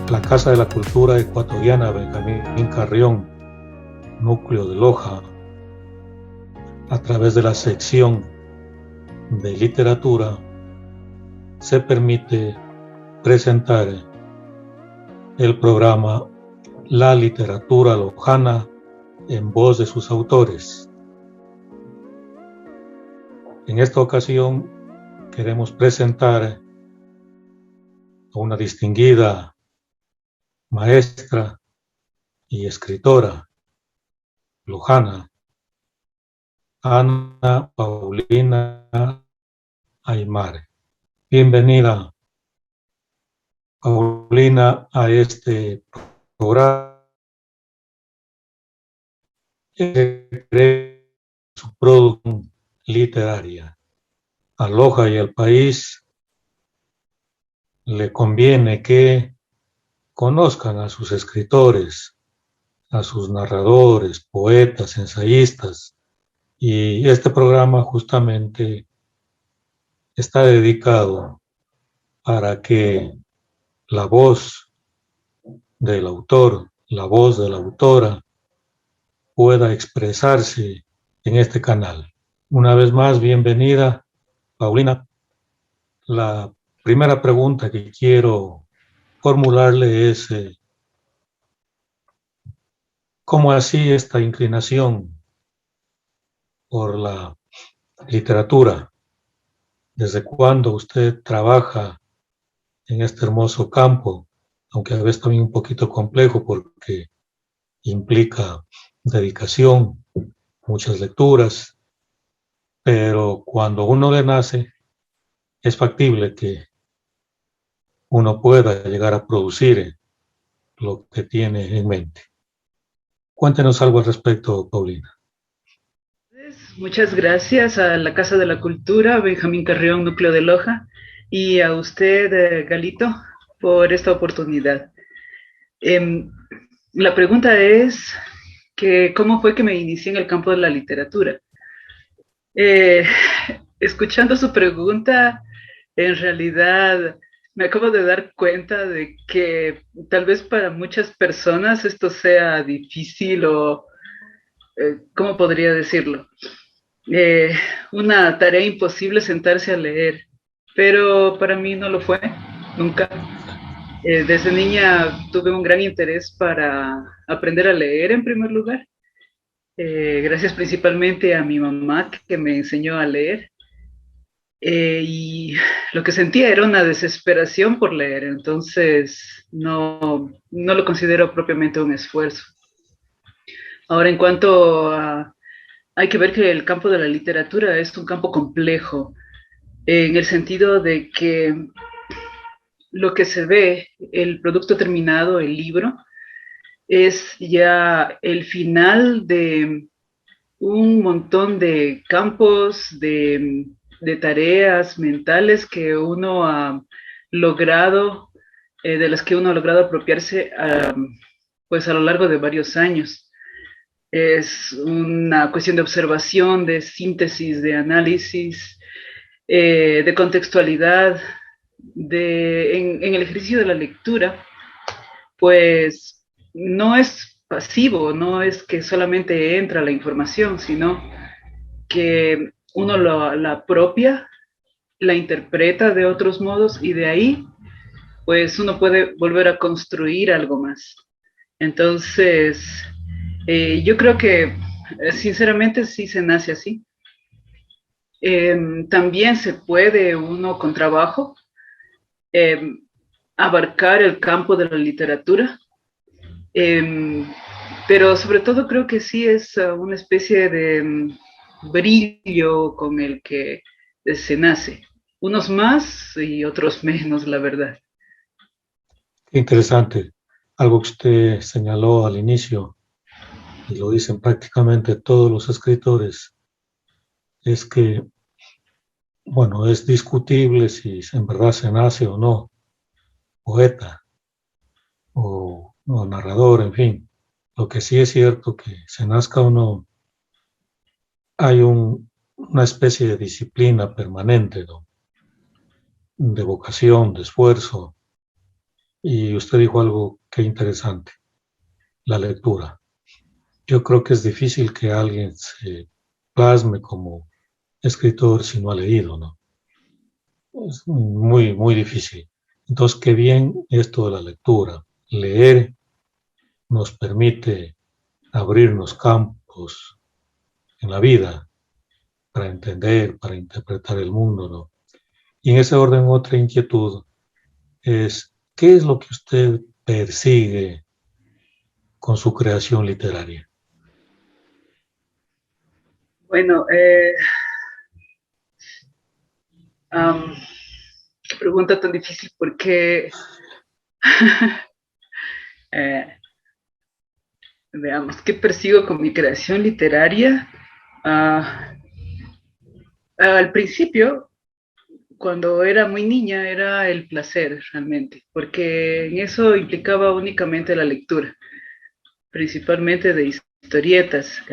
la Casa de la Cultura Ecuatoriana Benjamín Carrión, núcleo de Loja, a través de la sección de literatura, se permite presentar el programa La Literatura Lojana en voz de sus autores. En esta ocasión queremos presentar a una distinguida maestra y escritora lojana, Ana Paulina Aymar. Bienvenida, Paulina, a este programa. Su producción literaria. A Loja y al país le conviene que conozcan a sus escritores, a sus narradores, poetas, ensayistas, y este programa justamente está dedicado para que la voz del autor, la voz de la autora, pueda expresarse en este canal. Una vez más, bienvenida, Paulina. La primera pregunta que quiero formularle es, ¿cómo así esta inclinación por la literatura? ¿Desde cuándo usted trabaja en este hermoso campo? Aunque a veces también un poquito complejo porque implica dedicación, muchas lecturas, pero cuando uno le nace, es factible que uno pueda llegar a producir lo que tiene en mente. Cuéntenos algo al respecto, Paulina. Muchas gracias a la Casa de la Cultura, Benjamín Carrión, núcleo de Loja, y a usted, Galito, por esta oportunidad. La pregunta es que, ¿cómo fue que me inicié en el campo de la literatura? Escuchando su pregunta, en realidad me acabo de dar cuenta de que tal vez para muchas personas esto sea difícil o, ¿cómo podría decirlo? Una tarea imposible sentarse a leer, pero para mí no lo fue, nunca. Desde niña tuve un gran interés para aprender a leer en primer lugar, gracias principalmente a mi mamá que me enseñó a leer. Y lo que sentía era una desesperación por leer, entonces no lo considero propiamente un esfuerzo. Ahora, en cuanto a, hay que ver que el campo de la literatura es un campo complejo, en el sentido de que lo que se ve, el producto terminado, el libro, es ya el final de un montón de campos, de tareas mentales que uno ha logrado, de las que uno ha logrado apropiarse pues a lo largo de varios años. Es una cuestión de observación, de síntesis, de análisis, de contextualidad, en el ejercicio de la lectura, pues no es pasivo, no es que solamente entra la información, sino que uno la apropia, la interpreta de otros modos y de ahí pues uno puede volver a construir algo más. Entonces, yo creo que sinceramente sí se nace así. También se puede uno con trabajo eh, abarcar el campo de la literatura, eh, pero sobre todo creo que sí es una especie de brillo con el que se nace. Unos más y otros menos, la verdad. Qué interesante. Algo que usted señaló al inicio, y lo dicen prácticamente todos los escritores, es que, bueno, es discutible si en verdad se nace o no poeta o narrador, en fin. Lo que sí es cierto que se nazca o no, hay una especie de disciplina permanente, ¿no? De vocación, de esfuerzo, Y usted dijo algo que interesante, la lectura. Yo creo que es difícil que alguien se plasme como escritor si no ha leído, ¿no? Es muy, muy difícil. Entonces, qué bien esto de la lectura. Leer nos permite abrirnos campos en la vida para entender, para interpretar el mundo, ¿no? Y en ese orden, otra inquietud es, ¿qué es lo que usted persigue con su creación literaria? Bueno, qué pregunta tan difícil porque, eh, veamos, ¿qué persigo con mi creación literaria? Ah, al principio, cuando era muy niña, era el placer realmente, porque en eso implicaba únicamente la lectura, principalmente de historietas.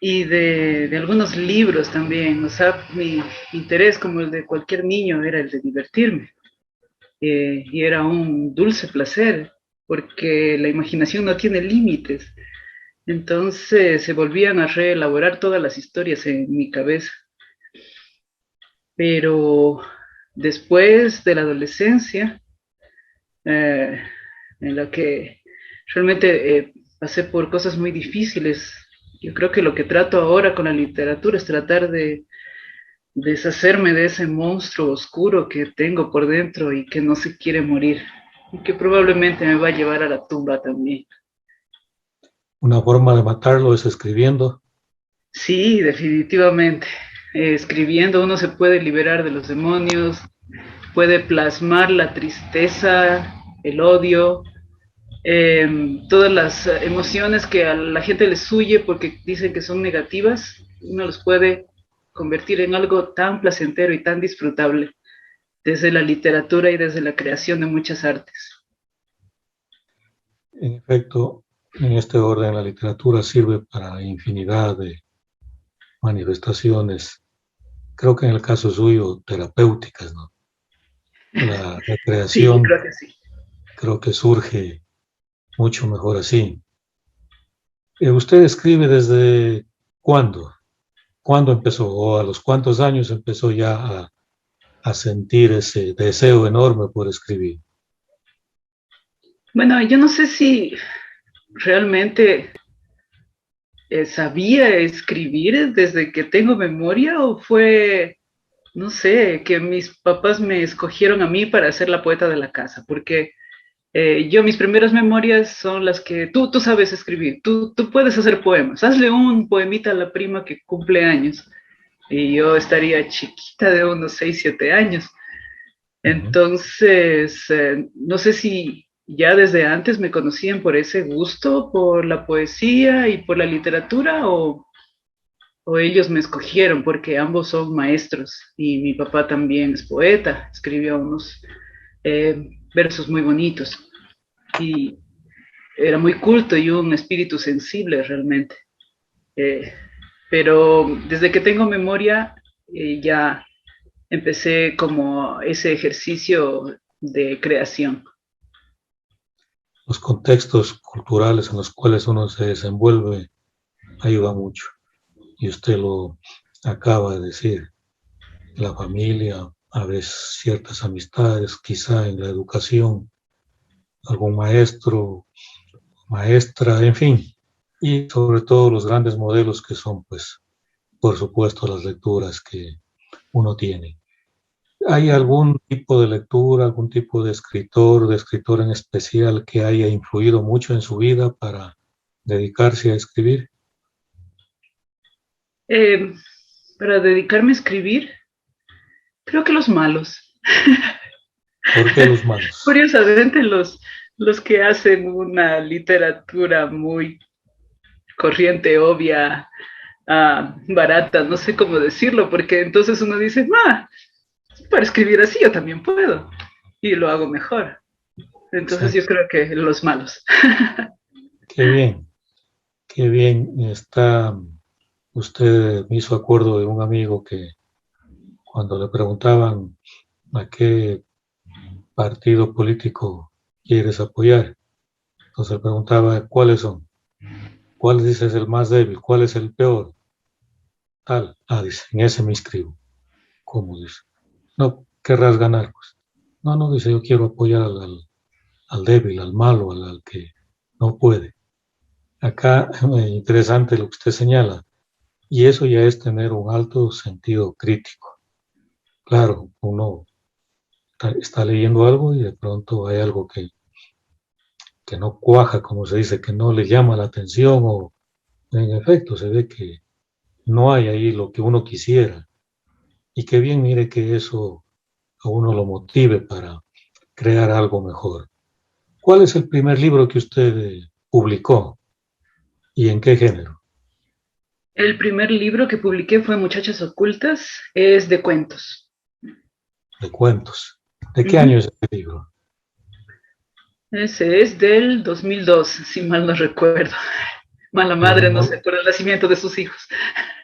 Y de algunos libros también. O sea, mi interés, como el de cualquier niño, era el de divertirme. Y era un dulce placer, porque la imaginación no tiene límites. Entonces se volvían a reelaborar todas las historias en mi cabeza. Pero después de la adolescencia, eh, en la que realmente pasé por cosas muy difíciles, yo creo que lo que trato ahora con la literatura es tratar de deshacerme de ese monstruo oscuro que tengo por dentro y que no se quiere morir y que probablemente me va a llevar a la tumba también. Una forma de matarlo es escribiendo. Sí, definitivamente. Escribiendo uno se puede liberar de los demonios, puede plasmar la tristeza, el odio, todas las emociones que a la gente les huye porque dicen que son negativas, uno los puede convertir en algo tan placentero y tan disfrutable desde la literatura y desde la creación de muchas artes. En efecto, en este orden, la literatura sirve para infinidad de manifestaciones, creo que en el caso suyo, terapéuticas, ¿no? La Sí, yo recreación creo que sí. creo que surge mucho mejor así. ¿Usted escribe desde cuándo? ¿Cuándo empezó? ¿O a los cuántos años empezó ya a sentir ese deseo enorme por escribir? Bueno, yo no sé si realmente sabía escribir desde que tengo memoria o fue, no sé, que mis papás me escogieron a mí para ser la poeta de la casa, porque yo mis primeras memorias son las que tú sabes escribir, tú puedes hacer poemas, hazle un poemita a la prima que cumple años y yo estaría chiquita de unos 6 7 años. Ujú. Entonces, no sé si ya desde antes me conocían por ese gusto, por la poesía y por la literatura, o ellos me escogieron porque ambos son maestros y mi papá también es poeta, escribió unos versos muy bonitos y era muy culto y un espíritu sensible realmente. Eh, pero desde que tengo memoria ya empecé como ese ejercicio de creación. Los contextos culturales en los cuales uno se desenvuelve ayuda mucho. Y usted lo acaba de decir, la familia, a veces ciertas amistades, quizá en la educación, algún maestro, maestra, en fin, y sobre todo los grandes modelos que son, pues, por supuesto, las lecturas que uno tiene. ¿Hay algún tipo de lectura, algún tipo de escritor en especial que haya influido mucho en su vida para dedicarse a escribir? Eh, para dedicarme a escribir, creo que los malos. ¿Por qué los malos? Curiosamente, los que hacen una literatura muy corriente, obvia, barata, no sé cómo decirlo, porque entonces uno dice, para escribir así yo también puedo y lo hago mejor. Entonces yo Exacto. creo que los malos. Qué bien, qué bien. Está, usted me hizo acuerdo de un amigo que cuando le preguntaban a qué partido político quieres apoyar. Entonces preguntaba, ¿cuáles son? ¿Cuál dices el más débil? ¿Cuál es el peor? Tal. Ah, dice, en ese me inscribo. ¿Cómo dice? No querrás ganar, pues. No, no, dice, yo quiero apoyar al débil, al malo, al que no puede. Acá, interesante lo que usted señala, y eso ya es tener un alto sentido crítico. Claro, uno está leyendo algo y de pronto hay algo que no cuaja, como se dice, que no le llama la atención o en efecto se ve que no hay ahí lo que uno quisiera. Y qué bien, mire que eso a uno lo motive para crear algo mejor. ¿Cuál es el primer libro que usted publicó y en qué género? El primer libro que publiqué fue Muchachas Ocultas, es de cuentos. De cuentos. ¿De qué Ujú. año es el libro? Ese es del 2002, si mal no recuerdo. Mala Yo madre no se no, acuerda el nacimiento de sus hijos.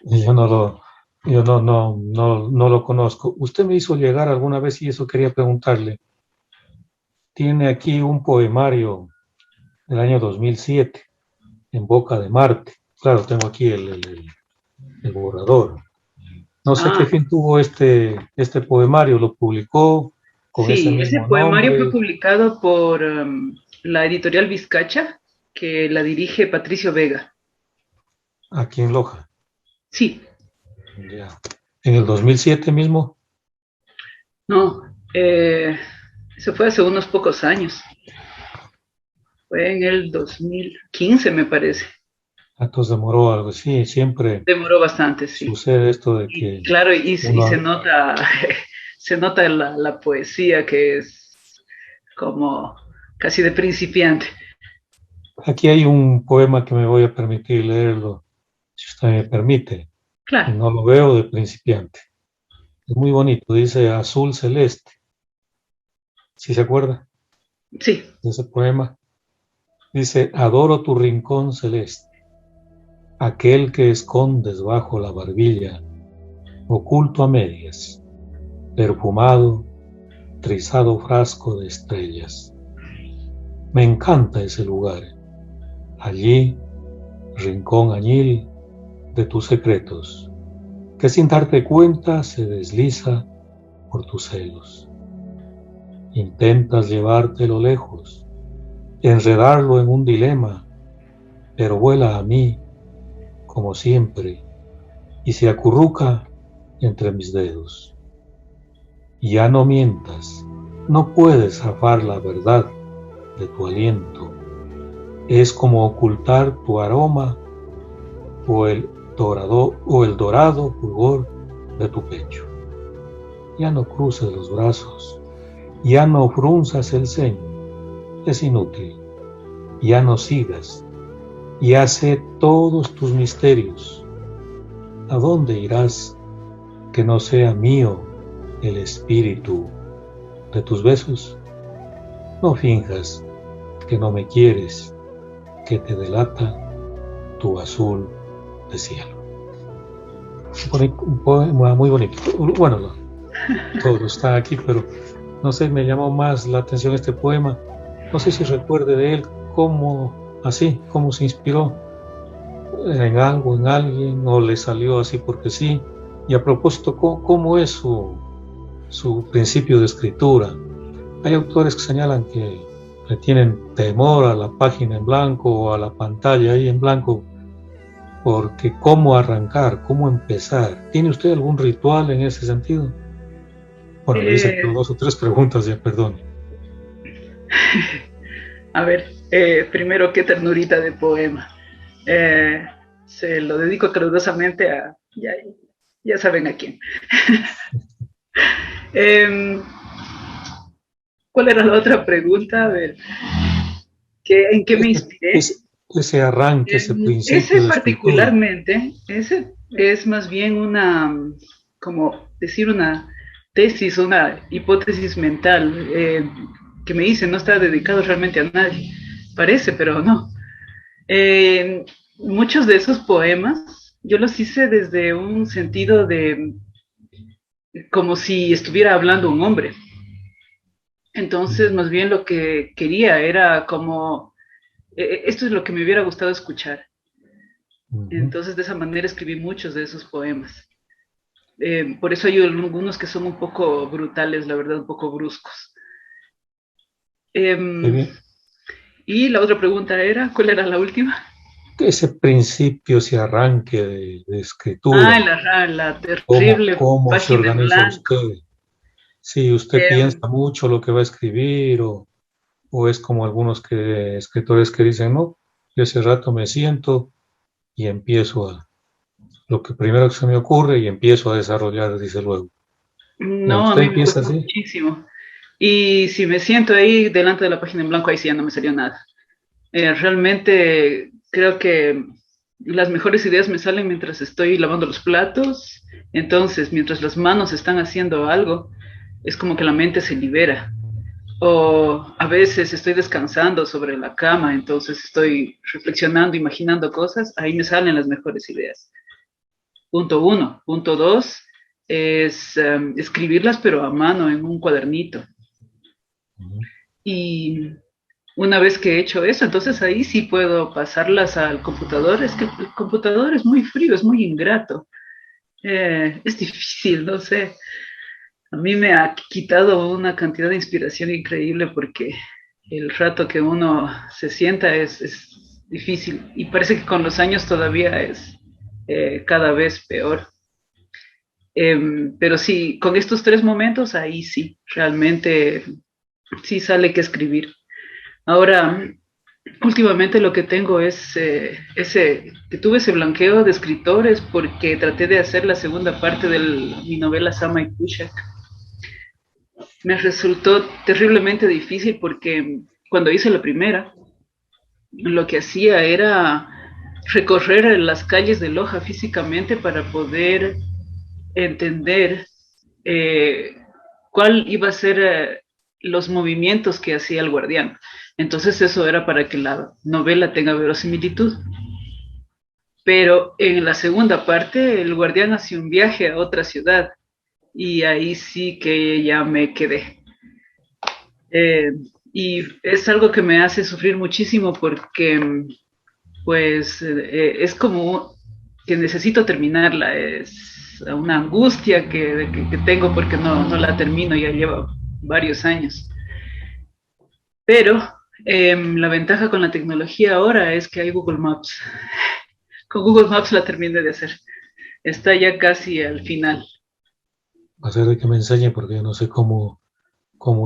yo no lo, yo no lo conozco. Usted me hizo llegar alguna vez y eso quería preguntarle. Tiene aquí un poemario del año 2007, En Boca de Marte. Claro, tengo aquí el borrador. No sé qué Ah, fin tuvo este poemario, lo publicó con ese sí, ese mismo poemario fue nombre publicado por la editorial Vizcacha, que la dirige Patricio Vega. aquí en Loja. Sí, Ya. En el 2007 mismo, no, eso fue hace unos pocos años. Fue en el 2015, me parece. entonces demoró algo. Sí, siempre Demoró bastante, sí. sucede esto de Y que claro, y se uno, nota, se nota la poesía que es como casi de principiante. aquí hay un poema que me voy a permitir leerlo, si usted me permite, y Claro, no lo veo de principiante. Es muy bonito, dice Azul Celeste. ¿Sí se acuerda sí. de ese poema? Dice, adoro tu rincón celeste, aquel que escondes bajo la barbilla, oculto a medias, perfumado, trizado frasco de estrellas. Me encanta ese lugar, allí, rincón añil de tus secretos, que sin darte cuenta se desliza por tus celos. Intentas llevártelo lejos, enredarlo en un dilema, pero vuela a mí, como siempre, y se acurruca entre mis dedos. Ya no mientas, no puedes zafar la verdad de tu aliento. Es como ocultar tu aroma o el dorado fulgor de tu pecho. Ya no cruces los brazos, ya no frunzas el ceño, es inútil. Ya no sigas, ya sé todos tus misterios. ¿A dónde irás que no sea mío el espíritu de tus besos? No finjas que no me quieres, que te delata tu azul de cielo. Un poema muy bonito. Bueno, no, todo está aquí, pero no sé, me llamó más la atención este poema. No sé si recuerde de él cómo se inspiró en algo, en alguien, o le salió así porque sí. Y a propósito, ¿cómo es su principio de escritura? Hay autores que señalan que le tienen temor a la página en blanco o a la pantalla ahí en blanco, porque cómo arrancar, cómo empezar. ¿Tiene usted algún ritual en ese sentido? Bueno, le hice Eh, dos o tres preguntas, ya perdón. a ver, primero, qué ternurita de poema. Se lo dedico calurosamente a, ya saben a quién. eh, ¿Cuál era la otra pregunta? A ver, ¿en qué me inspiré? Ese arranque, ese Ese principio de escritura. particularmente, ese es más bien una, como decir una tesis, una hipótesis mental que me hice, no está dedicado realmente a nadie, parece, pero no. Muchos de esos poemas yo los hice desde un sentido de como si estuviera hablando un hombre. Entonces, más bien lo que quería era como, esto es lo que me hubiera gustado escuchar. Entonces, de esa manera escribí muchos de esos poemas. Por eso hay algunos que son un poco brutales, la verdad, un poco bruscos. Qué Eh, bien. y la otra pregunta era, ¿cuál era la última? Ese principio, ese arranque de Ah, escritura, la ¿cómo, terrible cómo se página en organiza blanco. usted? Si usted Eh, piensa mucho lo que va a escribir o es como algunos escritores que dicen, no, yo ese rato me siento y empiezo a, lo que primero que se me ocurre y empiezo a desarrollar, dice luego. no, a ¿Usted mí me empieza cuesta así? muchísimo. Y si me siento ahí delante de la página en blanco, ahí sí ya no me salió nada. Realmente creo que las mejores ideas me salen mientras estoy lavando los platos. Entonces, mientras las manos están haciendo algo, es como que la mente se libera. O a veces estoy descansando sobre la cama, entonces estoy reflexionando, imaginando cosas, ahí me salen las mejores ideas. Punto uno. Punto dos es escribirlas, pero a mano en un cuadernito. Ujú. Y una vez que he hecho eso, entonces ahí sí puedo pasarlas al computador. Es que el computador es muy frío, es muy ingrato. Es difícil, no sé. A mí me ha quitado una cantidad de inspiración increíble porque el rato que uno se sienta es difícil y parece que con los años todavía es cada vez peor. Pero sí, con estos tres momentos, ahí sí, realmente sí sale que escribir. Ahora, últimamente lo que tengo es que tuve ese blanqueo de escritores porque traté de hacer la segunda parte de mi novela Sama y Pushak. Me resultó terriblemente difícil porque cuando hice la primera, lo que hacía era recorrer las calles de Loja físicamente para poder entender eh, cuál iba a ser los movimientos que hacía el guardián. Entonces eso era para que la novela tenga verosimilitud. Pero en la segunda parte, el guardián hace un viaje a otra ciudad y ahí sí que ya me quedé. Eh, y es algo que me hace sufrir muchísimo porque pues es como que necesito terminarla, es una angustia que tengo porque no la termino, ya lleva varios años. Pero la ventaja con la tecnología ahora es que hay Google Maps. Con Google Maps la terminé de hacer. Está ya casi al final. Va a ser de que me enseñe porque yo no sé cómo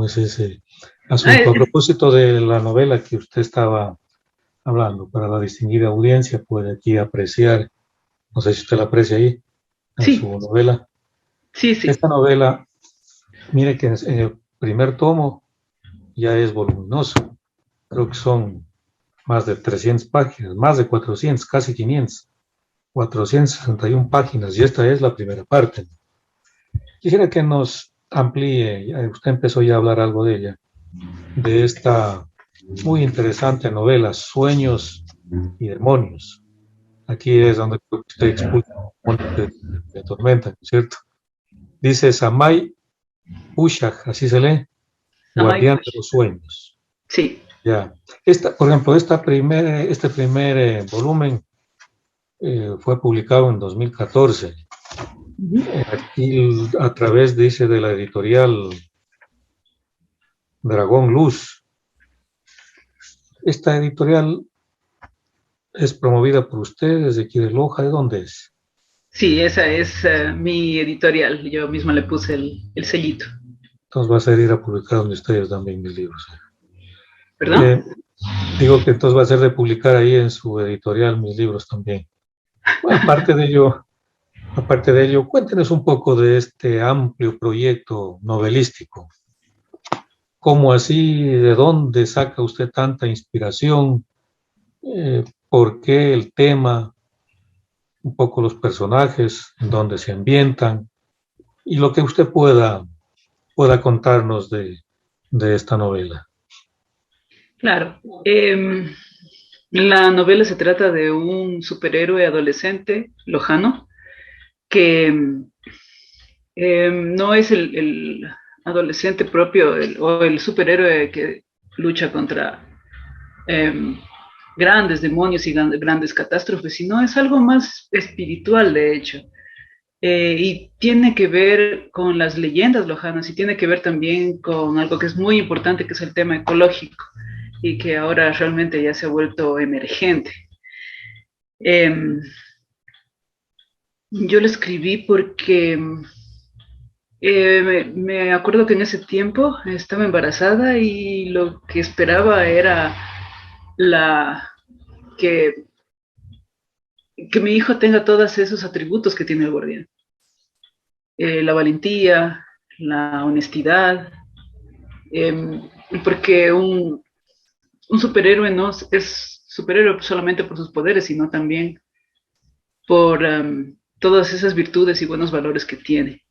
es ese Ah, asunto. A propósito de la novela que usted estaba hablando, para la distinguida audiencia puede aquí apreciar, no sé si usted la aprecia ahí, en su sí, novela. sí, sí. Esta novela, mire que en el primer tomo ya es voluminoso, creo que son más de 300 páginas, más de 400, casi 500, 461 páginas, y esta es la primera parte. Quisiera que nos amplíe, usted empezó ya a hablar algo de ella, de esta muy interesante novela, Sueños y Demonios. Aquí es donde usted expulsa de tormenta, ¿no es cierto? Dice Samay Ushak, así se lee, Ajá, guardián de pues, los sueños. sí. Ya. Por ejemplo, este primer volumen fue publicado en 2014. Aquí a través, dice, de la editorial Dragón Luz. Esta editorial es promovida por ustedes desde aquí de Loja. ¿De dónde es? Sí, esa es mi editorial. Yo misma le puse el sellito. Entonces va a ser ir a publicar donde ustedes también mis libros. ¿Perdón? Eh, Digo que entonces va a ser de publicar ahí en su editorial mis libros también. Bueno, aparte de ello, cuéntenos un poco de este amplio proyecto novelístico. ¿Cómo así? ¿De dónde saca usted tanta inspiración? ¿Por qué el tema? Un poco los personajes, en dónde se ambientan y lo que usted pueda contarnos de esta novela. Claro. La novela se trata de un superhéroe adolescente lojano que no es adolescente propio o el superhéroe que lucha contra grandes demonios y grandes catástrofes, sino es algo más espiritual, de hecho. Y tiene que ver con las leyendas lojanas y tiene que ver también con algo que es muy importante, que es el tema ecológico y que ahora realmente ya se ha vuelto emergente. Yo lo escribí porque me acuerdo que en ese tiempo estaba embarazada y lo que esperaba era la que, que mi hijo tenga todos esos atributos que tiene el guardián. La valentía, la honestidad, porque un superhéroe no es superhéroe solamente por sus poderes, sino también por todas esas virtudes y buenos valores que tiene.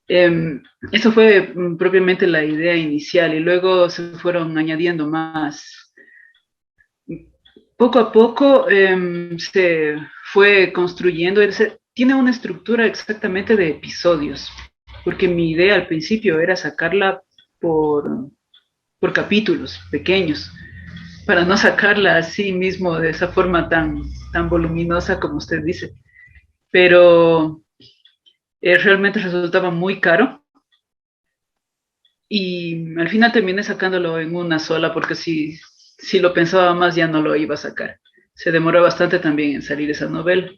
Eso fue propiamente la idea inicial y luego se fueron añadiendo más. Poco a poco se fue construyendo, tiene una estructura exactamente de episodios, porque mi idea al principio era sacarla por capítulos pequeños, para no sacarla así mismo de esa forma tan voluminosa como usted dice. Pero realmente resultaba muy caro y al final terminé sacándolo en una sola porque si lo pensaba más ya no lo iba a sacar. Se demoró bastante también en salir esa novela.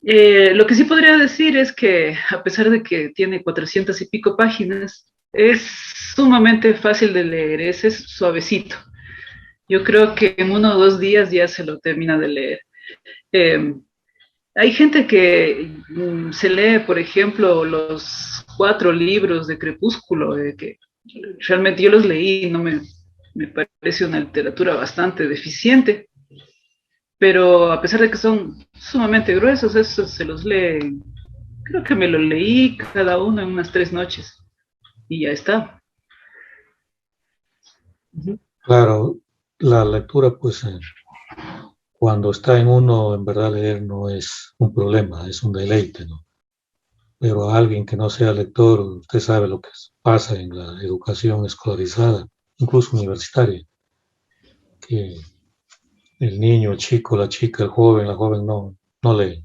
Lo que sí podría decir es que a pesar de que tiene 400 y pico páginas, es sumamente fácil de leer, es suavecito. Yo creo que en 1 o 2 días ya se lo termina de leer. Eh, Hay gente que se lee, por ejemplo, los 4 libros de Crepúsculo, que realmente yo los leí y me parece una literatura bastante deficiente, pero a pesar de que son sumamente gruesos, eso se los lee, creo que me lo leí cada uno en unas 3 noches y ya está. Claro, la lectura, pues, cuando está en uno, en verdad leer no es un problema, es un deleite, ¿no? Pero a alguien que no sea lector, usted sabe lo que pasa en la educación escolarizada, incluso universitaria, que el niño, el chico, la chica, el joven, la joven no lee.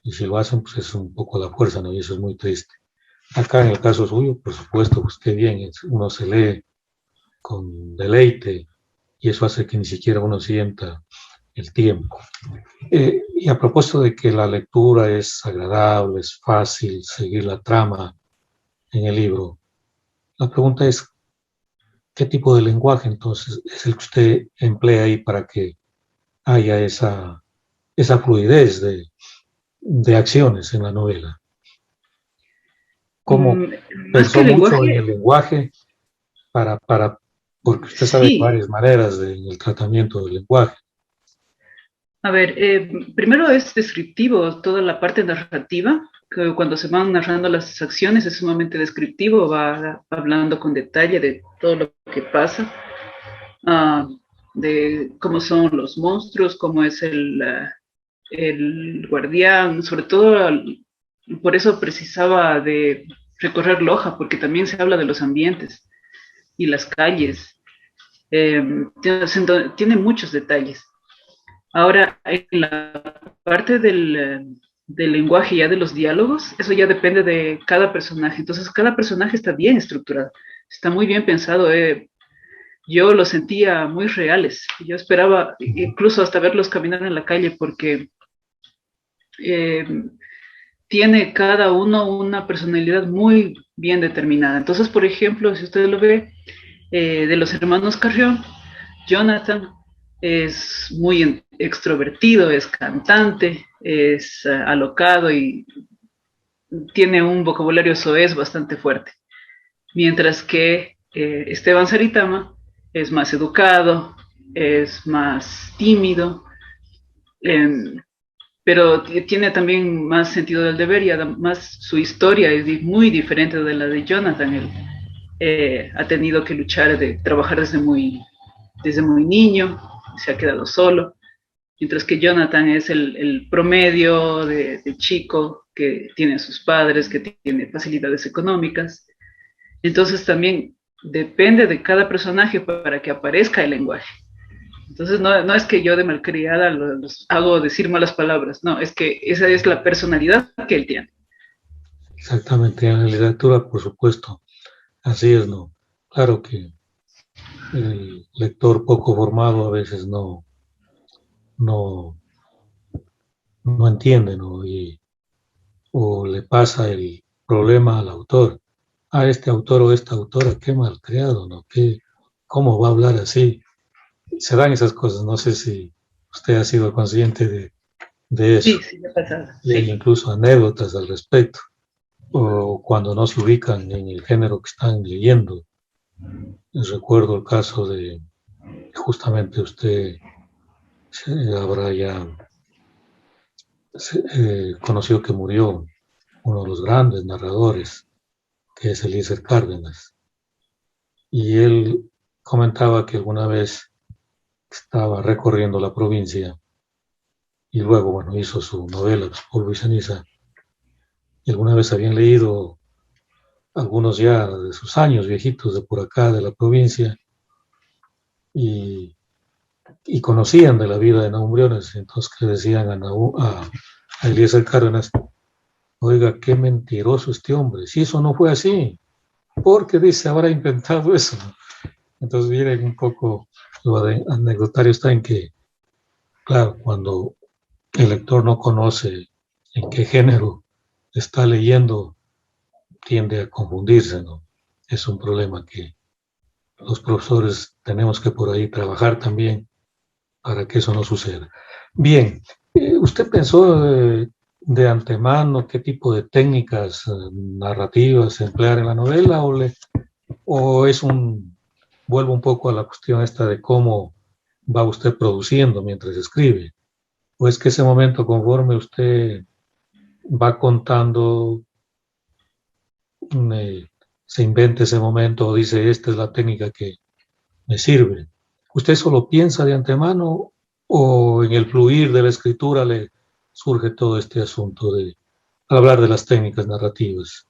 Y si lo hacen, pues es un poco a la fuerza, ¿no? Y eso es muy triste. Acá en el caso suyo, por supuesto, pues qué bien, uno se lee con deleite y eso hace que ni siquiera uno sienta el tiempo. Y a propósito de que la lectura es agradable, es fácil seguir la trama en el libro, la pregunta es, ¿qué tipo de lenguaje entonces es el que usted emplea ahí para que haya esa fluidez de acciones en la novela? ¿Cómo Más pensó que mucho en el lenguaje, lenguaje para porque usted sabe que sí. varias maneras en el tratamiento del lenguaje? A ver, primero es descriptivo toda la parte narrativa, que cuando se van narrando las acciones es sumamente descriptivo, va hablando con detalle de todo lo que pasa, uh, de cómo son los monstruos, cómo es el guardián, sobre todo por eso precisaba de recorrer Loja, porque también se habla de los ambientes y las calles, tiene muchos detalles. Ahora, en la parte del lenguaje ya de los diálogos, eso ya depende de cada personaje. Entonces, cada personaje está bien estructurado, está muy bien pensado. Yo los sentía muy reales. Yo esperaba incluso hasta verlos caminar en la calle porque eh, tiene cada uno una personalidad muy bien determinada. Entonces, por ejemplo, si usted lo ve, de los hermanos Carrión, Jonathan es muy extrovertido, es cantante, es alocado y tiene un vocabulario soez bastante fuerte. Mientras que Esteban Saritama es más educado, es más tímido, eh, pero tiene también más sentido del deber y además su historia es muy diferente de la de Jonathan. Él ha tenido que luchar, de trabajar desde muy niño, se ha quedado solo. mientras que Jonathan es el promedio de chico que tiene a sus padres, que tiene facilidades económicas. Entonces también depende de cada personaje para que aparezca el lenguaje. Entonces no es que yo de malcriada los hago decir malas palabras, no, es que esa es la personalidad que él tiene. Exactamente, en la literatura, por supuesto, así es, ¿no? Claro que el lector poco formado a veces no, no entiende, ¿no? O le pasa el problema al autor. A este autor o esta autora, qué malcriado, ¿no? ¿Cómo va a hablar así? Se dan esas cosas, no sé si usted ha sido consciente de eso. Sí, me ha pasado, Y hay sí. incluso anécdotas al respecto, o cuando no se ubican en el género que están leyendo. Recuerdo el caso de, justamente usted habrá ya conoció que murió uno de los grandes narradores, que es Eliezer Cárdenas. Y él comentaba que alguna vez estaba recorriendo la provincia y luego, bueno, hizo su novela Polvo y Ceniza. Y alguna vez habían leído algunos ya de sus años viejitos de por acá, de la provincia, y, y conocían de la vida de Nahum Briones. Entonces que decían a Eliezer Cárdenas, oiga, qué mentiroso este hombre, si eso no fue así, porque dice, habrá inventado eso. Entonces, miren un poco, lo de anecdotario está en que, claro, cuando el lector no conoce en qué género está leyendo, tiende a confundirse, ¿no? Es un problema que los profesores tenemos que por ahí trabajar también para que eso no suceda. Bien, ¿usted pensó de antemano qué tipo de técnicas narrativas emplear en la novela o es vuelvo un poco a la cuestión esta de cómo va usted produciendo mientras escribe? ¿O es que ese momento conforme usted va contando, eh, se inventa ese momento o dice, esta es la técnica que me sirve? ¿Usted solo piensa de antemano o en el fluir de la escritura le surge todo este asunto de hablar de las técnicas narrativas?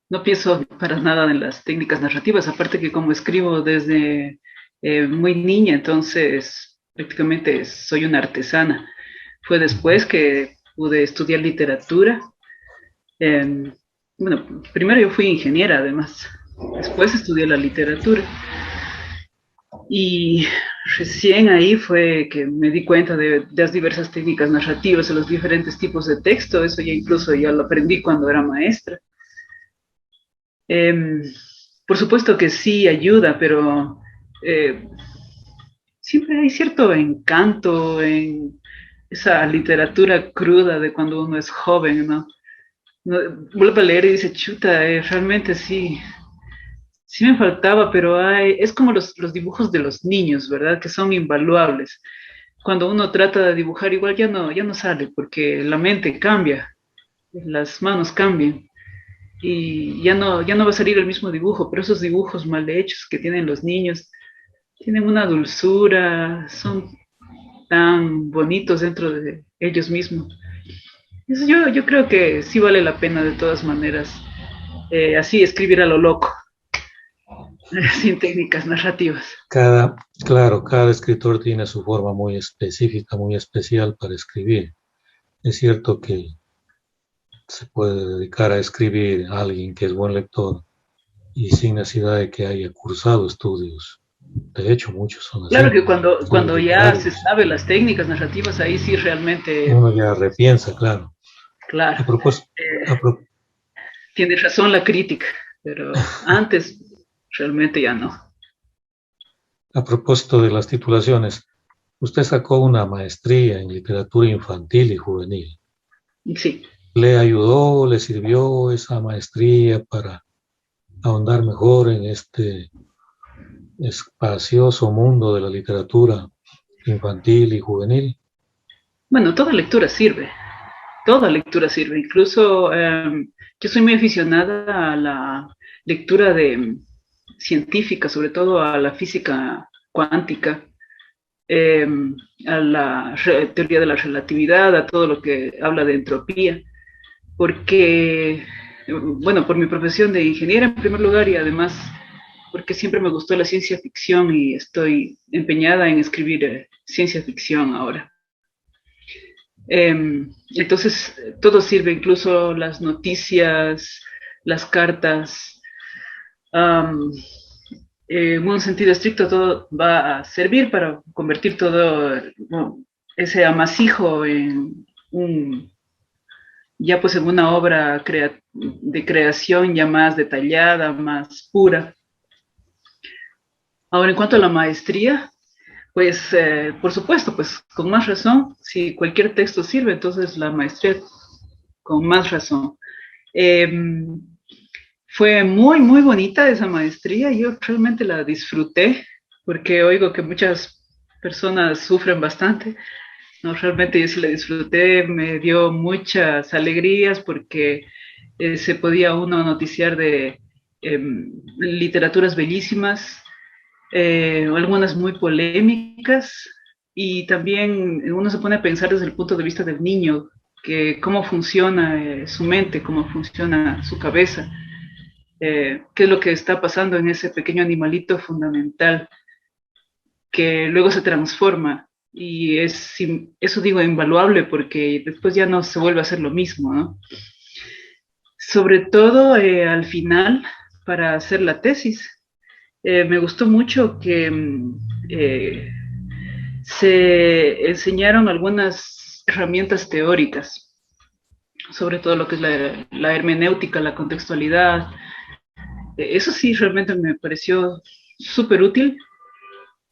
No pienso para nada en las técnicas narrativas, aparte que como escribo desde muy niña, entonces prácticamente soy una artesana. Fue después que pude estudiar literatura. Eh, bueno, primero yo fui ingeniera además, después estudié la literatura y recién ahí fue que me di cuenta de las diversas técnicas narrativas, de los diferentes tipos de texto, eso ya incluso ya lo aprendí cuando era maestra. Eh, por supuesto que sí ayuda, pero eh, siempre hay cierto encanto en esa literatura cruda de cuando uno es joven, ¿no? Vuelve a leer y dice, chuta, realmente sí, sí me faltaba, pero es como los dibujos de los niños, ¿verdad? Que son invaluables. Cuando uno trata de dibujar, igual ya no sale, porque la mente cambia, las manos cambian. Y ya no va a salir el mismo dibujo, pero esos dibujos mal hechos que tienen los niños tienen una dulzura, son tan bonitos dentro de ellos mismos. Eso yo creo que sí vale la pena de todas maneras, así escribir a lo loco, sin técnicas narrativas. Claro, cada escritor tiene su forma muy específica, muy especial para escribir. Es cierto que se puede dedicar a escribir a alguien que es buen lector y sin necesidad de que haya cursado estudios. De hecho, muchos son Claro así, que son cuando ya se literarios. sabe las técnicas narrativas, ahí sí realmente, Uno ya repiensa, claro. claro, A propósito, a, pro- tiene razón la crítica, pero antes realmente ya no. a propósito de las titulaciones, usted sacó una maestría en literatura infantil y juvenil. Sí. ¿Le ayudó, le sirvió esa maestría para ahondar mejor en este espacioso mundo de la literatura infantil y juvenil? Bueno, toda lectura sirve. Incluso yo soy muy aficionada a la lectura de científica, sobre todo a la física cuántica. a la teoría de la relatividad, a todo lo que habla de entropía, porque, bueno, por mi profesión de ingeniera en primer lugar y además porque siempre me gustó la ciencia ficción y estoy empeñada en escribir ciencia ficción ahora. Entonces, todo sirve, incluso las noticias, las cartas. Um, en un sentido estricto, todo va a servir para convertir todo ese amasijo en un, ya pues en una obra de creación ya más detallada, más pura. Ahora, en cuanto a la maestría, pues por supuesto, pues con más razón, si cualquier texto sirve, entonces la maestría con más razón. Eh, Fue muy, muy bonita esa maestría, yo realmente la disfruté, porque oigo que muchas personas sufren bastante. No, realmente yo sí la disfruté, me dio muchas alegrías porque se podía uno noticiar de literaturas bellísimas, algunas muy polémicas, y también uno se pone a pensar desde el punto de vista del niño, que cómo funciona su mente, cómo funciona su cabeza, qué es lo que está pasando en ese pequeño animalito fundamental que luego se transforma. Y eso digo invaluable porque después ya no se vuelve a hacer lo mismo, ¿no? Sobre todo al final, para hacer la tesis, me gustó mucho que se enseñaron algunas herramientas teóricas, sobre todo lo que es la hermenéutica, la contextualidad. Eso sí, realmente me pareció súper útil.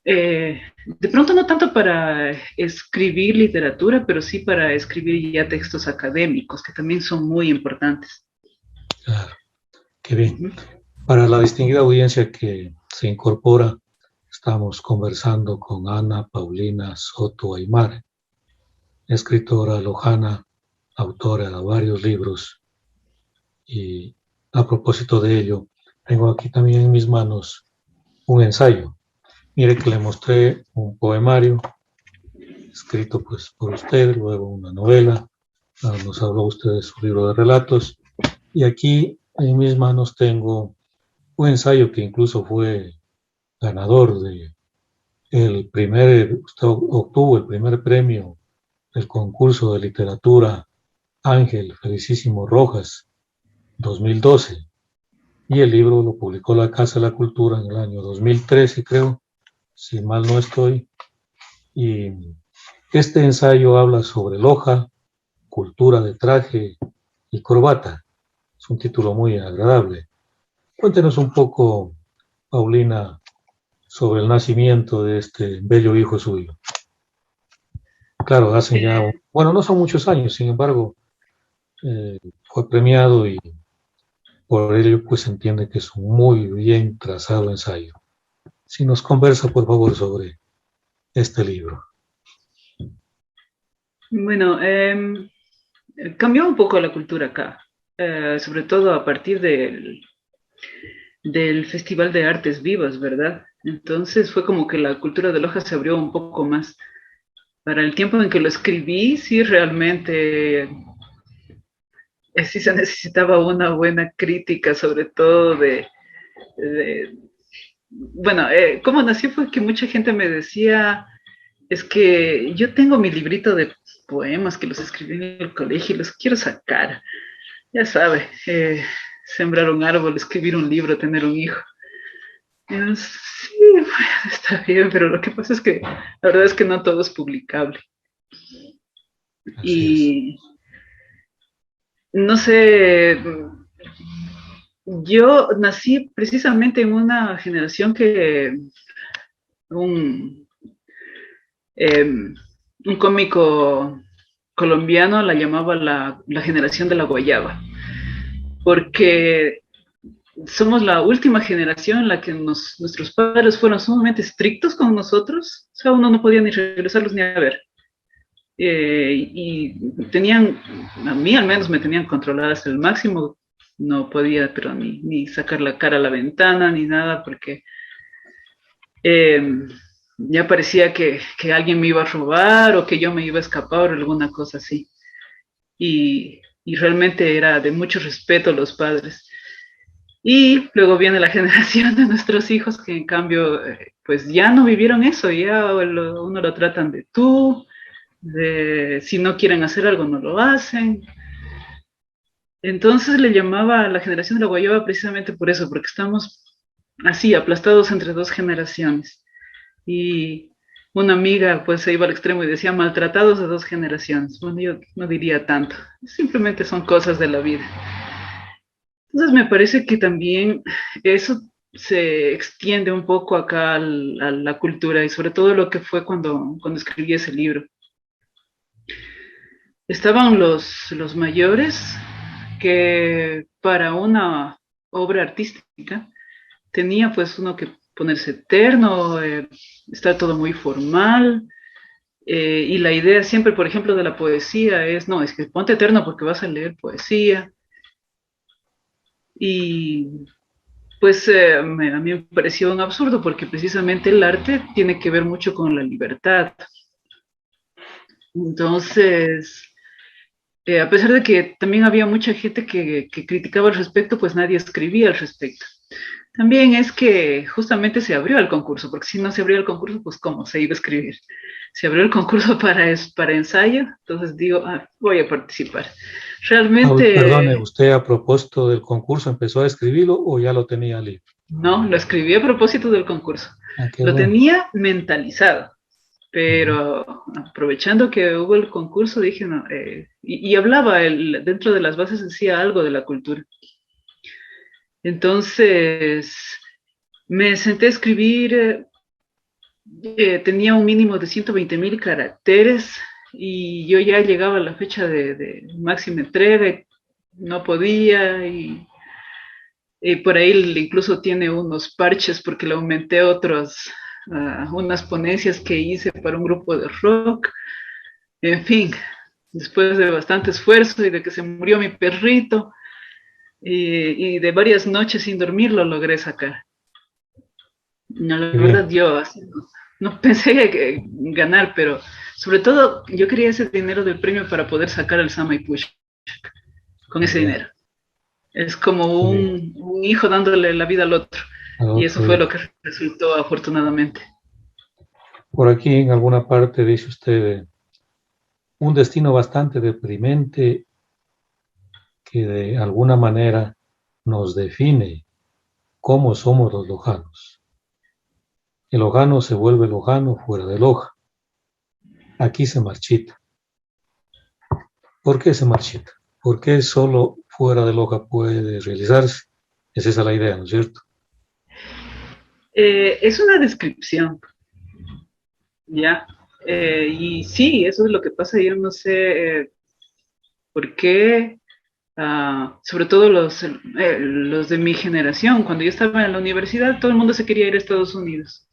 De pronto no tanto para escribir literatura, pero sí para escribir ya textos académicos, que también son muy importantes. Claro, qué bien. Para la distinguida audiencia que se incorpora, estamos conversando con Ana Paulina Soto Aymar, escritora lojana, autora de varios libros. Y a propósito de ello, tengo aquí también en mis manos un ensayo. Mire que le mostré un poemario escrito pues por usted, luego una novela, nos habló usted de su libro de relatos, y aquí en mis manos tengo un ensayo que incluso fue ganador de usted obtuvo el primer premio del concurso de literatura Ángel Felicísimo Rojas 2012, y el libro lo publicó la Casa de la Cultura en el año 2013, creo, si mal no estoy, y este ensayo habla sobre Loja, cultura de traje y corbata. Es un título muy agradable. Cuéntenos un poco, Paulina, sobre el nacimiento de este bello hijo suyo. Claro, hace ya, bueno, no son muchos años, sin embargo, fue premiado y por ello pues se entiende que es un muy bien trazado ensayo. Si nos conversa, por favor, sobre este libro. Bueno, cambió un poco la cultura acá, sobre todo a partir del Festival de Artes Vivas, ¿verdad? Entonces fue como que la cultura de Loja se abrió un poco más. Para el tiempo en que lo escribí, sí, realmente sí se necesitaba una buena crítica, sobre todo de bueno, cómo nació fue que mucha gente me decía, es que yo tengo mi librito de poemas que los escribí en el colegio y los quiero sacar. Ya sabe, sembrar un árbol, escribir un libro, tener un hijo. Y yo, sí, bueno, está bien, pero lo que pasa es que la verdad es que no todo es publicable. Así es. Y no sé, yo nací precisamente en una generación que un, un cómico colombiano la llamaba la generación de la guayaba, porque somos la última generación en la que nuestros padres fueron sumamente estrictos con nosotros, o sea, uno no podía ni regresarlos ni a ver. Y tenían, a mí al menos me tenían controlada hasta el máximo, no podía, pero ni sacar la cara a la ventana ni nada, porque ya parecía que alguien me iba a robar o que yo me iba a escapar o alguna cosa así. Y realmente era de mucho respeto a los padres. Y luego viene la generación de nuestros hijos que en cambio, pues ya no vivieron eso, ya uno lo tratan de tú, de si no quieren hacer algo no lo hacen. Entonces le llamaba a la generación de la guayaba precisamente por eso, porque estamos así, aplastados entre dos generaciones. Y una amiga pues se iba al extremo y decía maltratados de dos generaciones. Bueno, yo no diría tanto, simplemente son cosas de la vida. Entonces me parece que también eso se extiende un poco acá a la cultura y sobre todo lo que fue cuando escribí ese libro. Estaban los mayores que para una obra artística tenía pues uno que ponerse terno, estar todo muy formal, y la idea siempre, por ejemplo, de la poesía es, no, es que ponte eterno porque vas a leer poesía. Y pues a mí me pareció un absurdo porque precisamente el arte tiene que ver mucho con la libertad. Entonces, a pesar de que también había mucha gente que criticaba al respecto, pues nadie escribía al respecto. También es que justamente se abrió el concurso, porque si no se abrió el concurso, pues ¿cómo se iba a escribir? Se abrió el concurso para ensayo, entonces digo, voy a participar. Perdone, Realmente, ¿usted a propósito del concurso empezó a escribirlo o ya lo tenía listo? no, lo escribí a propósito del concurso. Ah, qué Lo bueno. tenía mentalizado, pero aprovechando que hubo el concurso, dije, no, y hablaba, dentro de las bases decía algo de la cultura. Entonces, me senté a escribir, tenía un mínimo de 120,000 caracteres y yo ya llegaba a la fecha de máxima entrega y no podía y por ahí incluso tiene unos parches porque le aumenté unas ponencias que hice para un grupo de rock. En fin, después de bastante esfuerzo y de que se murió mi perrito y de varias noches sin dormir lo logré sacar. No, la Qué verdad bien. yo no pensé que ganar, pero sobre todo yo quería ese dinero del premio para poder sacar el Sama y Push con Ah, ese ya. dinero. Es como Qué bien. un hijo dándole la vida al otro. Al Y eso otro fue hijo. lo que resultó afortunadamente. Por aquí en alguna parte dice usted un destino bastante deprimente que de alguna manera nos define cómo somos los lojanos. El lojano se vuelve lojano fuera de Loja. Aquí se marchita. ¿Por qué se marchita? ¿Por qué solo fuera de Loja puede realizarse? Es esa la idea, ¿no es cierto? Es una descripción, ¿ya? Y sí, eso es lo que pasa. Yo no sé por qué, sobre todo los de mi generación, cuando yo estaba en la universidad, todo el mundo se quería ir a Estados Unidos.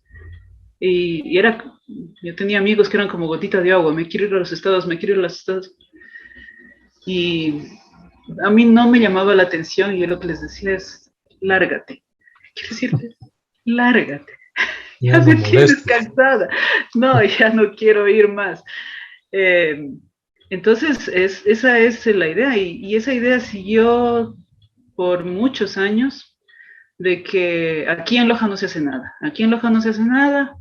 Yo tenía amigos que eran como gotita de agua, me quiero ir a los estados, me quiero ir a los estados. Y a mí no me llamaba la atención y yo lo que les decía es, lárgate. Quiero decirte, lárgate. Ya Ya no me tienes molestes. cansada. No, ya no quiero ir más. Eh, entonces, esa es la idea y esa idea siguió por muchos años de que aquí en Loja no se hace nada. Aquí en Loja no se hace nada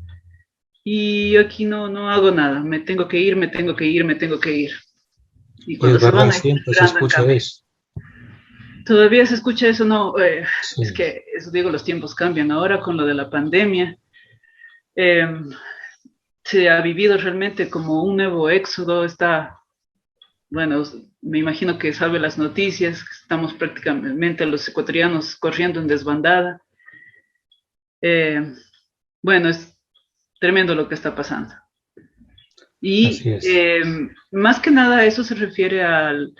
y yo aquí no hago nada. Me tengo que ir, me tengo que ir, me tengo que ir. Y Y es cuando se verdad, van, ahí están siempre se llegando en escucha cambio. eso. Todavía se escucha eso, no, es Sí, que, eso digo, los tiempos cambian. Ahora con lo de la pandemia, eh, se ha vivido realmente como un nuevo éxodo. Bueno, me imagino que sabe las noticias, estamos prácticamente los ecuatorianos corriendo en desbandada. Eh, bueno, es tremendo lo que está pasando. así Y es. más que nada eso se refiere al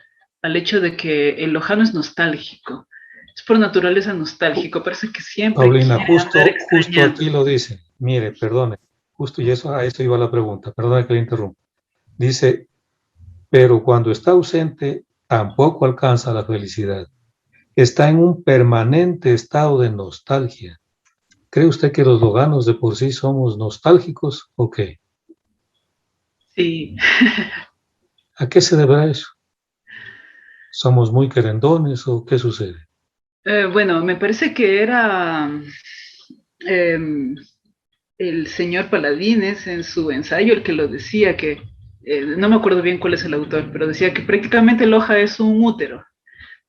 hecho de que el lojano es nostálgico. Es por naturaleza nostálgico, parece que siempre Paulina, quiere andar justo extrañando. aquí lo dice. Mire, perdone, justo y eso, a eso iba la pregunta, perdone que le interrumpa. Dice, pero cuando está ausente, tampoco alcanza la felicidad. Está en un permanente estado de nostalgia. ¿Cree usted que los loganos de por sí somos nostálgicos o qué? Sí. ¿A qué se deberá eso? ¿Somos muy querendones o qué sucede? Bueno, me parece que era em, el señor Paladines en su ensayo el que lo decía, que no me acuerdo bien cuál es el autor, pero decía que prácticamente Loja es un útero,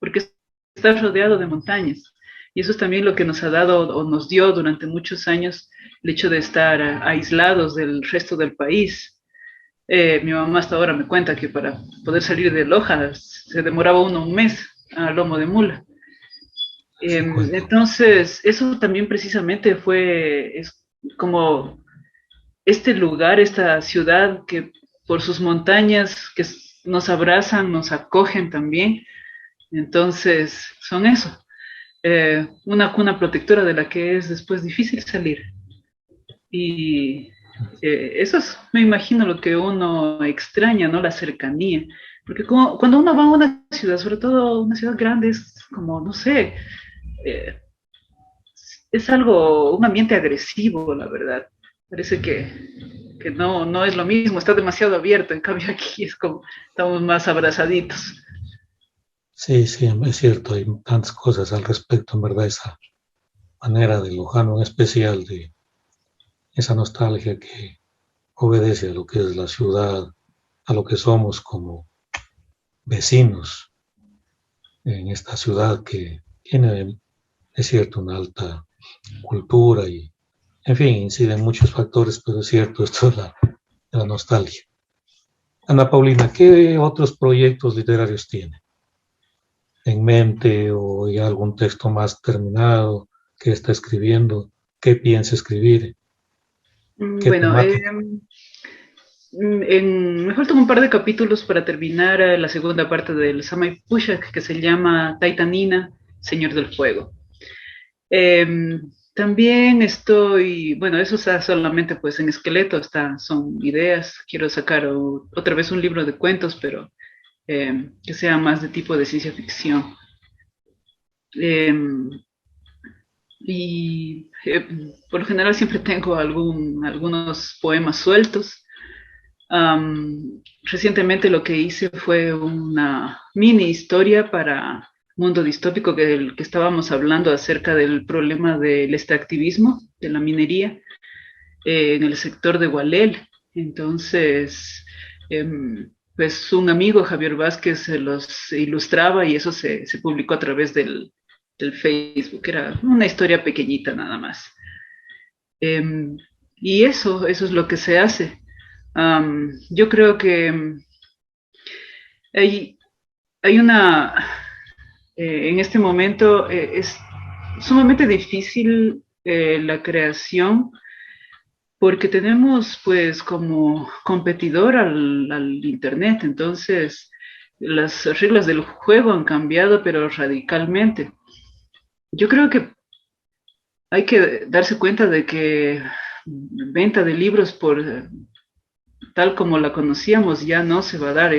porque está rodeado de montañas. Y eso es también lo que nos ha dado o nos dio durante muchos años el hecho de estar aislados del resto del país. Mi mamá hasta ahora me cuenta que para poder salir de Loja se demoraba uno un mes a lomo de mula. Recuerdo. Entonces, eso también precisamente es como este lugar, esta ciudad que por sus montañas que nos abrazan, nos acogen también. Entonces, son eso, una cuna protectora de la que es después difícil salir. Y eso es, me imagino, lo que uno extraña, ¿no? La cercanía. Porque cuando uno va a una ciudad, sobre todo una ciudad grande, es como, no sé, eh, es algo, un ambiente agresivo, la verdad. Parece que no, no es lo mismo, está demasiado abierto, en cambio aquí es como, estamos más abrazaditos. Sí, sí, es cierto, hay tantas cosas al respecto, en verdad, esa manera de Lujano en especial, de esa nostalgia que obedece a lo que es la ciudad, a lo que somos como vecinos en esta ciudad que tiene, es cierto, una alta cultura y, en fin, inciden muchos factores, pero es cierto esto de la nostalgia. Ana Paulina, ¿qué otros proyectos literarios tiene en mente o ya algún texto más terminado que está escribiendo? ¿Qué piensa escribir? ¿Qué Bueno, temática? me faltan un par de capítulos para terminar la segunda parte del Samay Pushak, que se llama Taitanina, Señor del Fuego. También estoy, bueno, eso está solamente pues en esqueleto, son ideas. Quiero sacar otra vez un libro de cuentos, pero que sea más de tipo de ciencia ficción. Em, y por lo general siempre tengo algunos poemas sueltos. Recientemente lo que hice fue una mini historia para Mundo Distópico, el que estábamos hablando acerca del problema del extractivismo, de la minería, en el sector de Gualel. Entonces, pues un amigo, Javier Vázquez, se los ilustraba y eso se publicó a través del Facebook. Era una historia pequeñita nada más. Y eso es lo que se hace. Yo creo que hay, hay una, en este momento es sumamente difícil la creación porque tenemos pues como competidor al Internet, entonces las reglas del juego han cambiado pero radicalmente. Yo creo que hay que darse cuenta de que venta de libros por tal como la conocíamos ya no se va a dar.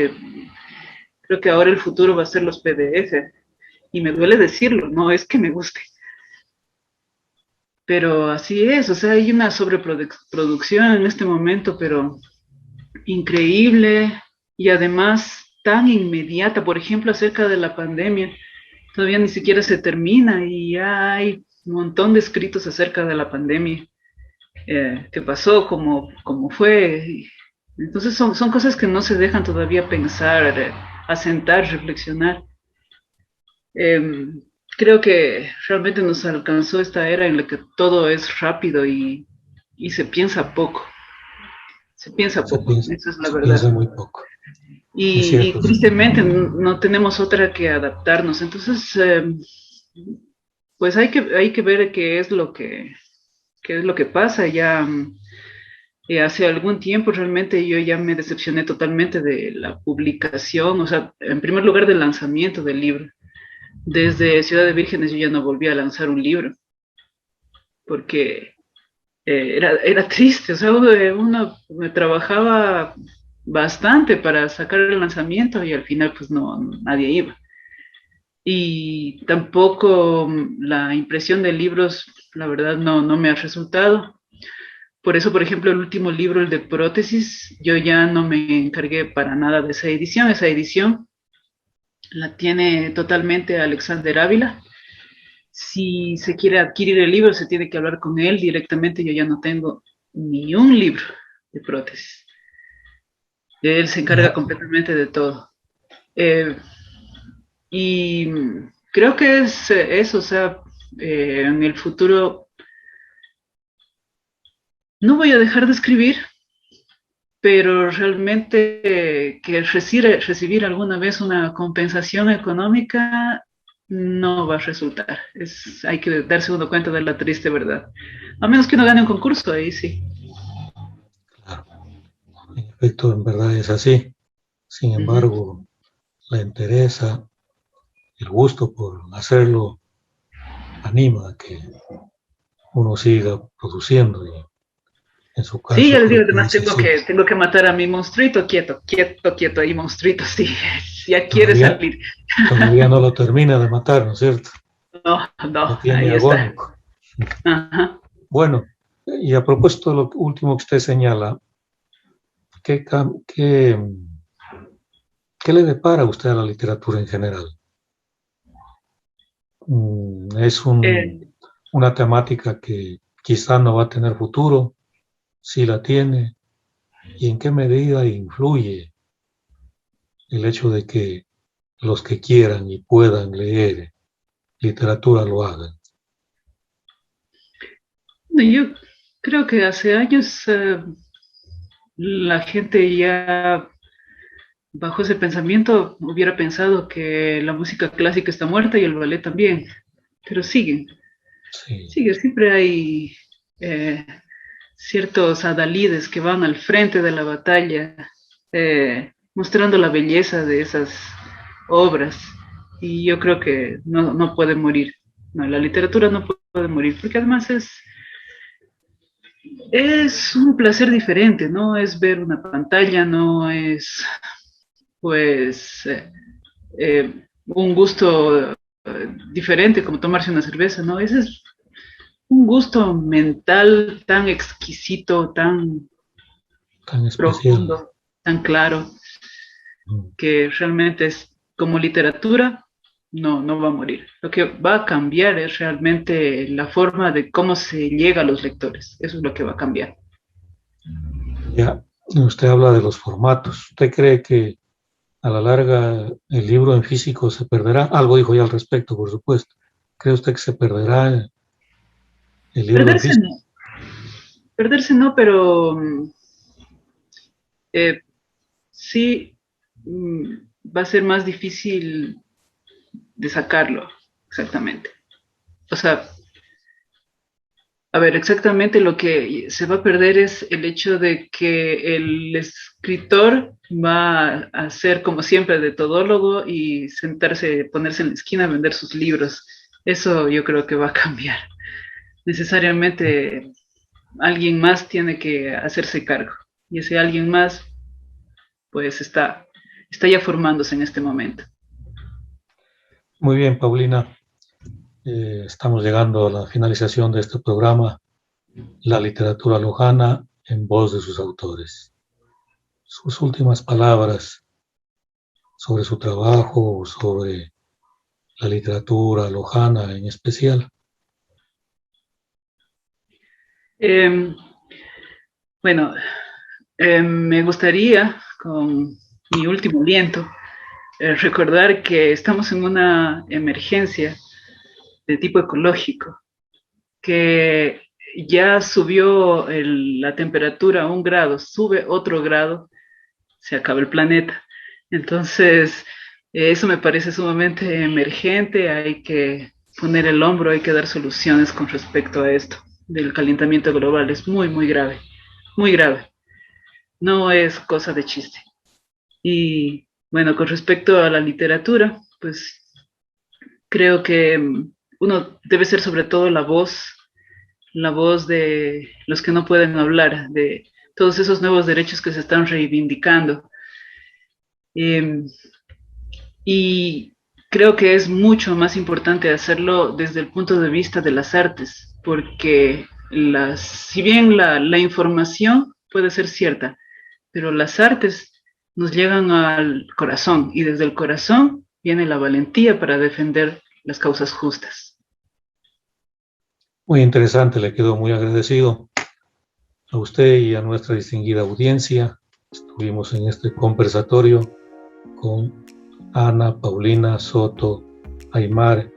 Creo que ahora el futuro va a ser los PDF. Y me duele decirlo, no es que me guste. Pero así es, o sea, hay una sobreproducción en este momento, pero increíble y además tan inmediata. Por ejemplo, acerca de la pandemia, todavía ni siquiera se termina y ya hay un montón de escritos acerca de la pandemia, qué pasó, cómo fue. Entonces son cosas que no se dejan todavía pensar, asentar, reflexionar. Eh, Creo que realmente nos alcanzó esta era en la que todo es rápido y se piensa poco. Se piensa poco, esa es la Se verdad. piensa muy poco. Es Y cierto. tristemente no tenemos otra que adaptarnos. Entonces, pues hay que ver qué es lo que pasa. Ya hace algún tiempo realmente yo ya me decepcioné totalmente de la publicación, o sea, en primer lugar del lanzamiento del libro. Desde Ciudad de Vírgenes yo ya no volví a lanzar un libro, porque era triste, o sea, uno trabajaba bastante para sacar el lanzamiento y al final pues no, nadie iba. y tampoco la impresión de libros, la verdad, no me ha resultado. Por eso, por ejemplo, el último libro, el de Prótesis, yo ya no me encargué para nada de esa edición. Esa edición la tiene totalmente Alexander Ávila. Si se quiere adquirir el libro, se tiene que hablar con él directamente. Yo ya no tengo ni un libro de Prótesis. Él se encarga Ya, completamente de todo. Eh, y creo que es eso, o sea, en el futuro no voy a dejar de escribir, pero realmente que recibir alguna vez una compensación económica no va a resultar. Hay que darse uno cuenta de la triste verdad. A menos que uno gane un concurso, ahí sí. claro. En efecto, en verdad es así. Sin Uh -huh. embargo, la interesa, el gusto por hacerlo anima a que uno siga produciendo y en su Sí, ya caso les digo, creo que además es así. tengo que matar a mi monstruito, quieto, quieto, quieto, ahí monstruito, sí, ya quiere Todavía, salir. todavía no lo termina de matar, ¿no es cierto? No, no, Lo tiene ahí está. agónico. Ajá. Bueno, y a propósito de lo último que usted señala, ¿qué, qué, qué le depara a usted a la literatura en general? Es Eh, una temática que quizá no va a tener futuro, si la tiene, y en qué medida influye el hecho de que los que quieran y puedan leer literatura lo hagan. yo creo que hace años la gente ya bajo ese pensamiento hubiera pensado que la música clásica está muerta y el ballet también, pero Sí, siempre hay eh, ciertos adalides que van al frente de la batalla, mostrando la belleza de esas obras, y yo creo que no puede morir, no, la literatura no puede morir, porque además es un placer diferente, no es ver una pantalla, no es pues un gusto diferente como tomarse una cerveza, ¿no? Ese es un gusto mental tan exquisito, tan tan especial. profundo, tan claro, que realmente es como literatura, no va a morir. Lo que va a cambiar es realmente la forma de cómo se llega a los lectores. Eso es lo que va a cambiar. Ya, usted habla de los formatos. ¿Usted cree que a la larga el libro en físico se perderá? Algo dijo ya al respecto, por supuesto. ¿Cree usted que se perderá el libro en Perderse físico? no, perderse no, pero eh, sí va a ser más difícil de sacarlo, exactamente. O sea, a ver, exactamente lo que se va a perder es el hecho de que el escritor va a ser como siempre de todólogo y sentarse, ponerse en la esquina a vender sus libros. Eso yo creo que va a cambiar. Necesariamente alguien más tiene que hacerse cargo. Y ese alguien más, pues está ya formándose en este momento. Muy bien, Paulina. Estamos llegando a la finalización de este programa, La literatura lojana en voz de sus autores. Sus últimas palabras sobre su trabajo, sobre la literatura lojana en especial. Eh, bueno, me gustaría, con mi último aliento, recordar que estamos en una emergencia de tipo ecológico, que ya subió la temperatura a 1 grado, sube otro grado, se acaba el planeta. Entonces, eso me parece sumamente emergente, hay que poner el hombro, hay que dar soluciones con respecto a esto del calentamiento global. Es muy grave, muy grave. No es cosa de chiste. Y bueno, con respecto a la literatura, pues creo que uno debe ser sobre todo la voz de los que no pueden hablar, de todos esos nuevos derechos que se están reivindicando. Eh, y creo que es mucho más importante hacerlo desde el punto de vista de las artes, porque si bien la información puede ser cierta, pero las artes nos llegan al corazón y desde el corazón viene la valentía para defender las causas justas. Muy interesante, le quedo muy agradecido a usted y a nuestra distinguida audiencia. Estuvimos en este conversatorio con Ana Paulina Soto Aymar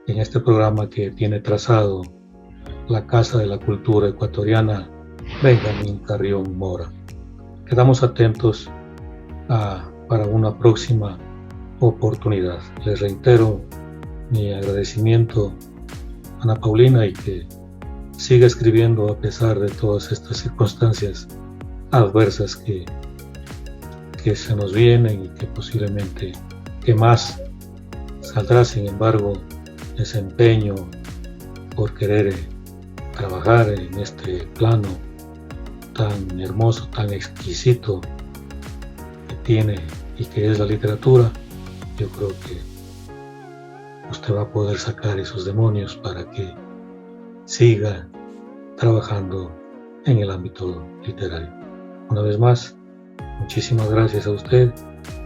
en este programa que tiene trazado la Casa de la Cultura Ecuatoriana Benjamín Carrión Mora. Quedamos atentos para una próxima oportunidad. Les reitero mi agradecimiento a Ana Paulina y que siga escribiendo a pesar de todas estas circunstancias adversas que se nos vienen y que posiblemente que más saldrá. Sin embargo, ese empeño por querer trabajar en este plano tan hermoso, tan exquisito que tiene y que es la literatura, yo creo que usted va a poder sacar esos demonios para que siga trabajando en el ámbito literario. Una vez más, muchísimas gracias a usted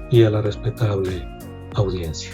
y a la respetable audiencia.